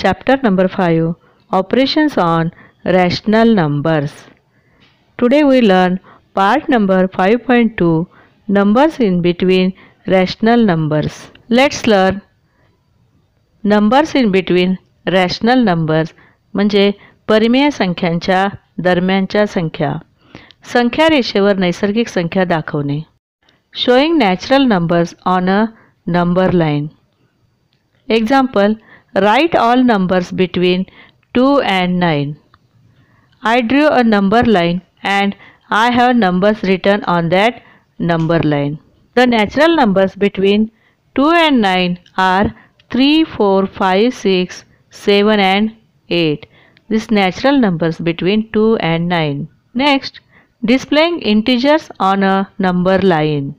Chapter number 5, Operations on Rational Numbers. Today we learn part number 5.2, Numbers in between rational numbers. Let's learn numbers in between rational numbers म्हणजे परिमेय संख्यांच्या दरम्यानच्या संख्या. संख्या रेषेवर नैसर्गिक संख्या दाखवणे. Showing natural numbers on a number line. Example, write all numbers between 2 and 9. I drew a number line and I have numbers written on that number line. The natural numbers between 2 and 9 are 3, 4, 5, 6, 7 and 8. These natural numbers between 2 and 9. Next, displaying integers on a number line.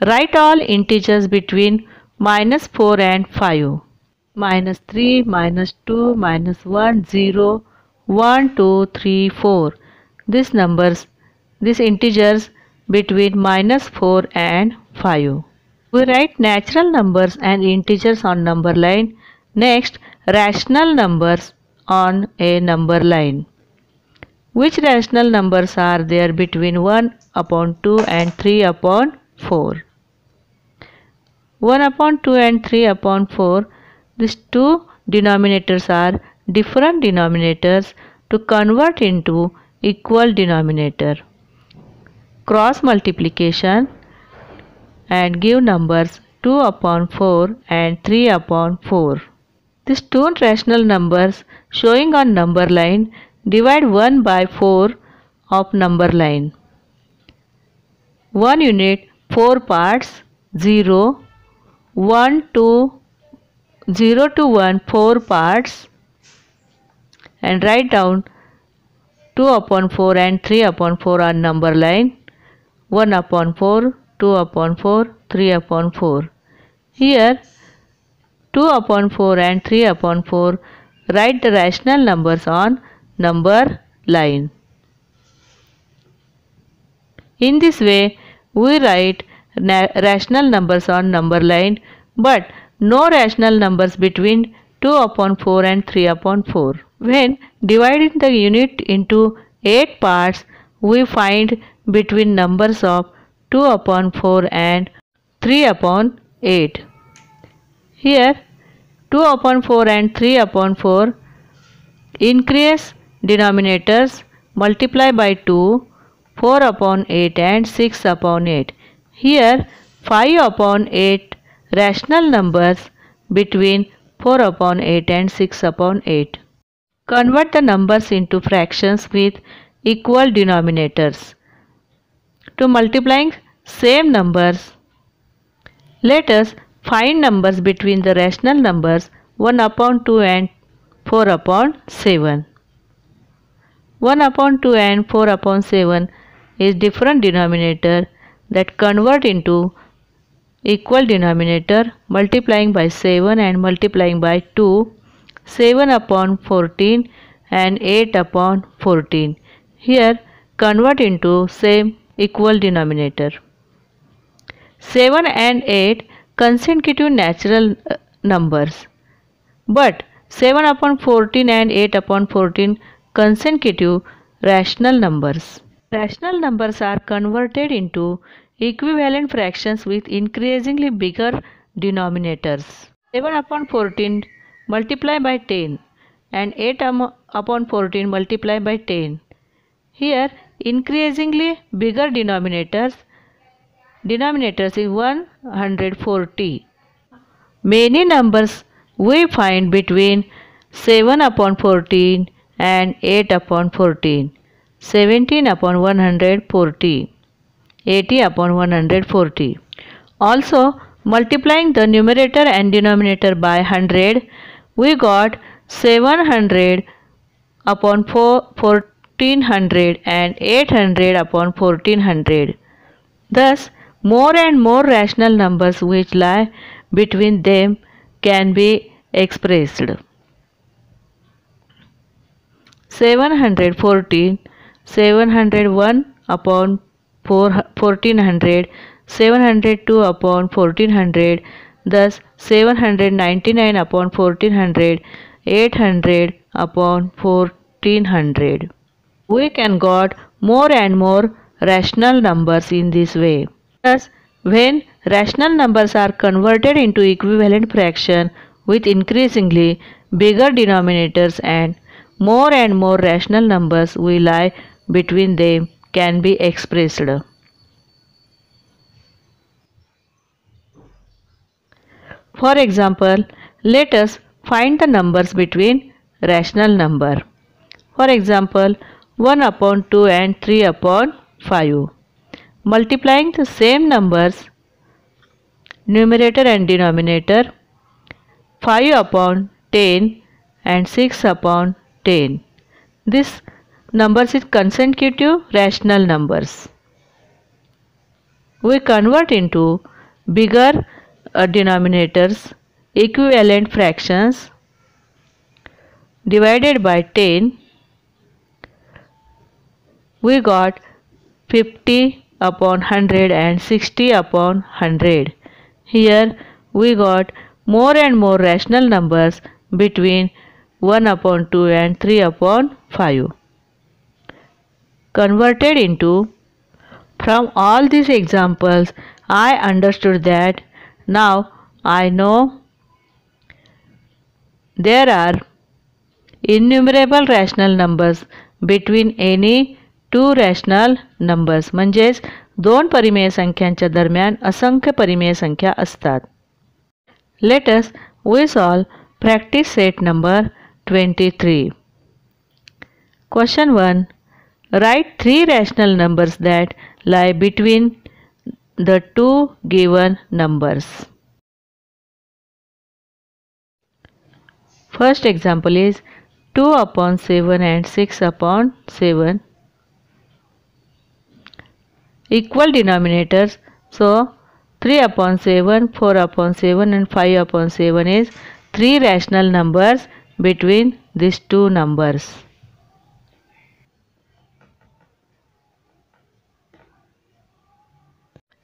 Write all integers between -4 and 5. -3, -2, -1, 0, 1, 2, 3, 4. These integers between -4 and 5. We write natural numbers and integers on number line. Next, rational numbers on a number line. Which rational numbers are there between 1/2 and 3/4? 1/2 and 3/4, these two denominators are different denominators to convert into equal denominator. Cross multiplication and give numbers 2/4 and 3/4. These two rational numbers showing on number line divide 1 by 4 of number line. 1 unit 4 parts 0, 1 to 0 to 1 4 parts, and write down 2/4 and 3/4 on number line. 1/4, 2/4, 3/4. Here 2/4 and 3/4 write the rational numbers on number line. In this way we write rational numbers on number line but no rational numbers between 2/4 and 3/4. When dividing the unit into 8 parts, we find between numbers of 2/4 and 3/8. Here 2/4 and 3/4 increase denominators, multiply by 2, 4/8 and 6/8. Here 5/8 rational numbers between 4/8 and 6/8. Convert the numbers into fractions with equal denominators. To multiplying same numbers, let us find numbers between the rational numbers 1/2 and 4/7. 1/2 and 4/7 is different denominator that convert into equal denominator, multiplying by 7 and multiplying by 2, 7/14 and 8/14. Here convert into same equal denominator. 7 and 8 consecutive natural numbers, but 7/14 and 8/14 consecutive rational numbers. Rational numbers are converted into equivalent fractions with increasingly bigger denominators. 7/14 multiply by 10 and 8/14 multiply by 10. Here increasingly bigger denominators is 140. Many numbers we find between 7/14 and 8/14. 17/140, 80/140. Also multiplying the numerator and denominator by 100, we got 700/1400 and 800/1400. Thus more and more rational numbers which lie between them can be expressed. 714, 701/1400, 702/1400. Thus 799 upon 1400, 800 upon 1400. We can got more and more rational numbers in this way. Thus, when rational numbers are converted into equivalent fraction with increasingly bigger denominators and more rational numbers will lie between them can be expressed. For example, let us find the numbers between rational number. For example, 1 upon 2 and 3 upon 5. Multiplying the same numbers, numerator and denominator, 5 upon 10 and 6 upon 10. This numbers is consecutive rational numbers. We convert into bigger denominators, equivalent fractions divided by 10. We got 50 upon 100 and 60 upon 100. Here we got more and more rational numbers between 1 upon 2 and 3 upon 5. Converted into, from all these examples, I understood that now I know there are innumerable rational numbers between any two rational numbers. म्हणजेच दोन परिमेय संख्यांच्या दरम्यान असंख्य परिमेय संख्या असतात. Let us we solve practice set number 23. Question 1. Write three rational numbers that lie between the two given numbers. First example is 2 upon 7 and 6 upon 7. Equal denominators, so 3 upon 7, 4 upon 7 and 5 upon 7 is three rational numbers between these two numbers.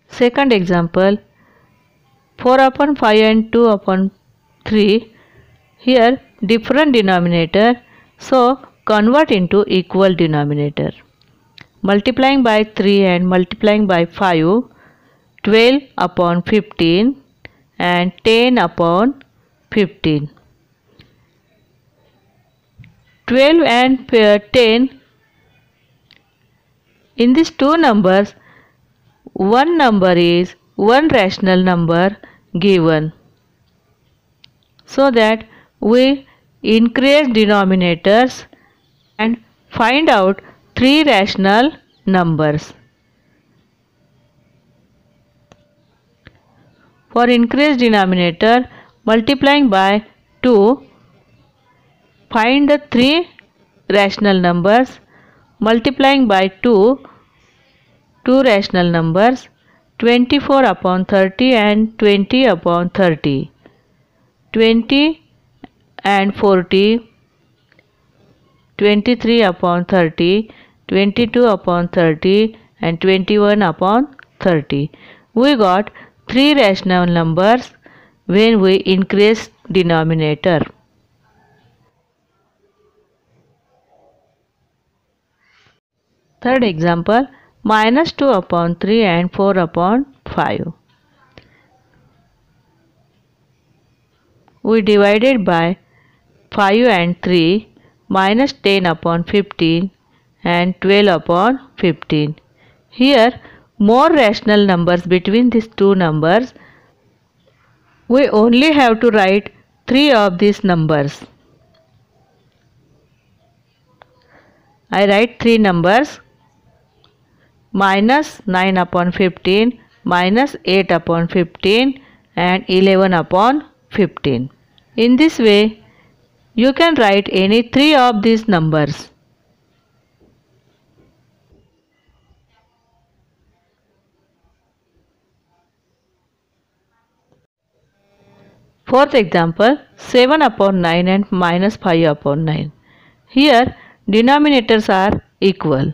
Second example, 4 upon 5 and 2 upon 3. Here different denominator, so convert into equal denominator. Multiplying by 3 and multiplying by 5, 12 upon 15 and 10 upon 15. 12 and 10, in these two numbers, one number is one rational number given, so that we increase denominators and find out three rational numbers. For increased denominator, multiplying by 2, find the three rational numbers. Multiplying by 2, two rational numbers, 24 upon 30 and 20 upon 30. 20 and 40, 23 upon 30, 22 upon 30 and 21 upon 30. We got three rational numbers when we increase denominator. Third example, minus 2 upon 3 and 4 upon 5. We divided by 5 and 3, minus 10 upon 15 and 12 upon 15. Here more rational numbers between these two numbers. We only have to write three of these numbers. I write three numbers: minus 9 upon 15, minus 8 upon 15 and 11 upon 15. In this way, you can write any three of these numbers. Fourth example, 7 upon 9 and minus 5 upon 9. Here denominators are equal,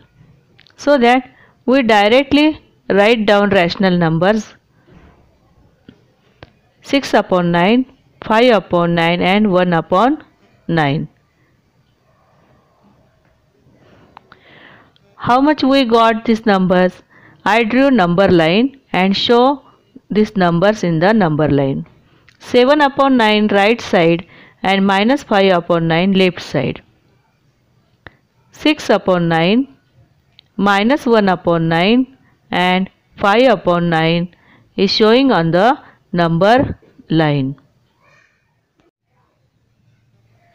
so that we directly write down rational numbers. 6 upon 9, 5 upon 9 and 1 upon 9. How much we got these numbers? I drew number line and show these numbers in the number line. 7 upon 9 right side and minus 5 upon 9 left side. 6 upon 9, minus 1 upon 9 and 5 upon 9 is showing on the number line.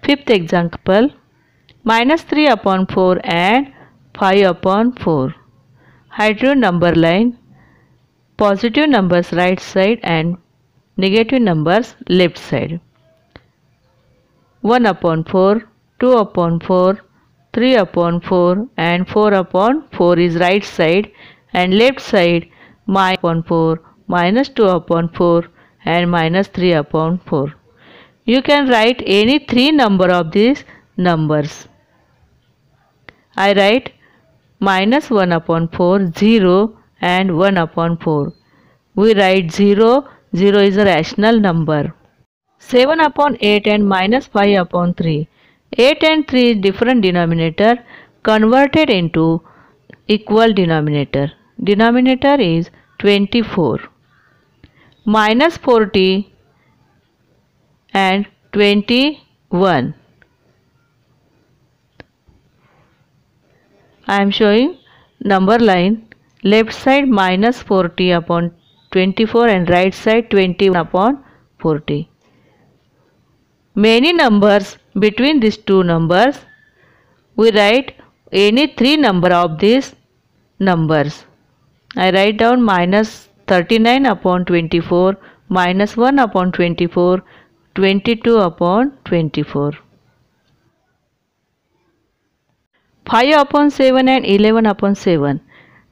Fifth example, minus 3 upon 4 and 5 upon 4. I drew number line, positive numbers right side and negative numbers left side. 1 upon 4, 2 upon 4, 3 upon 4 and 4 upon 4 is right side and left side minus upon 4, minus 2 upon 4 and minus 3 upon 4. You can write any three number of these numbers. I write minus 1 upon 4, 0 and 1 upon 4. We write 0, 0 is a rational number. 7 upon 8 and minus 5 upon 3. 8 and 3 is different denominator converted into equal denominator. Denominator is 24. Minus 40 and 21. I am showing number line, left side minus 40 upon 24 and right side 21 upon 40. Many numbers between these two numbers, we write any three number of these numbers. I write down minus 39 upon 24, minus 1 upon 24, 22 upon 24. 5 upon 7 and 11 upon 7.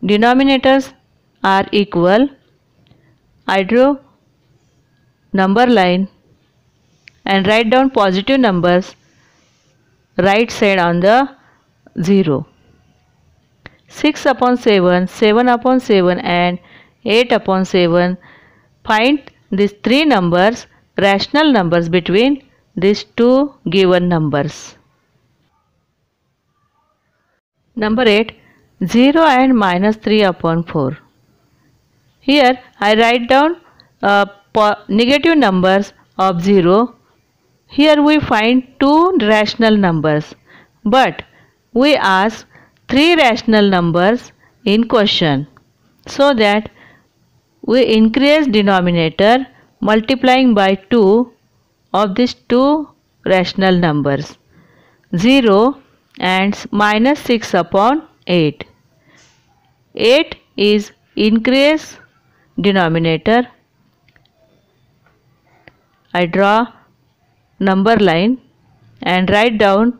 Denominators are equal. I drew number line and write down positive numbers right side on the 0. 6 upon 7, 7 upon 7 and 8 upon 7. Find these three numbers, rational numbers between these two given numbers. Number 8, 0 and minus 3 upon 4. Here I write down negative numbers of 0. Here we find two rational numbers, but we ask three rational numbers in question, so that we increase denominator multiplying by 2 of these two rational numbers, 0 and minus 6 upon 8. 8 is increase denominator. I draw number line and write down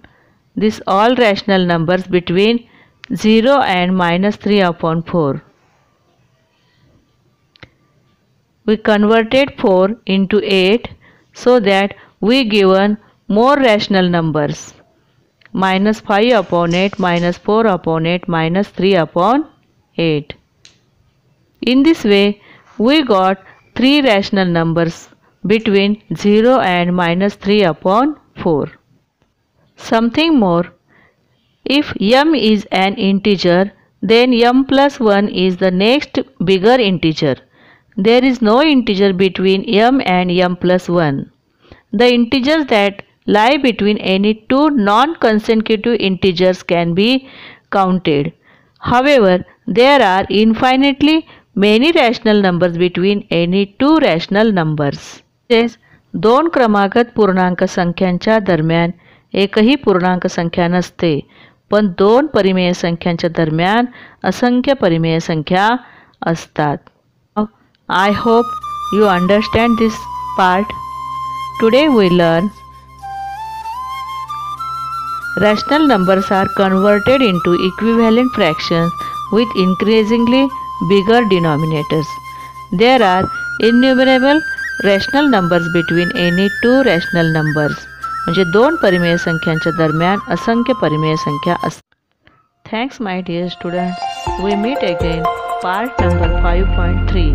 these all rational numbers between 0 and minus 3 upon 4. We converted 4 into 8 so that we given more rational numbers. Minus 5 upon 8, minus 4 upon 8, minus 3 upon 8. In this way, we got three rational numbers between 0 and minus 3 upon 4. Something more, if m is an integer, then m plus 1 is the next bigger integer. There is no integer between m and m plus 1. The integers that lie between any two non-consecutive integers can be counted. However, there are infinitely many rational numbers between any two rational numbers. दोन क्रमागत पूर्णांक संख्यांच्या दरम्यान एकही पूर्णांक संख्या नसते, पण दोन परिमेय संख्यांच्या दरम्यान असंख्य परिमेय संख्या असतात. I hope you understand this part. Today we learn rational numbers are converted into equivalent fractions with increasingly bigger denominators. There are innumerable rational numbers between any two rational numbers. म्हणजे दोन परिमेय संख्यांच्या दरम्यान असंख्य परिमेय संख्या असतात. Thanks my dear students. We meet again part number 5.3.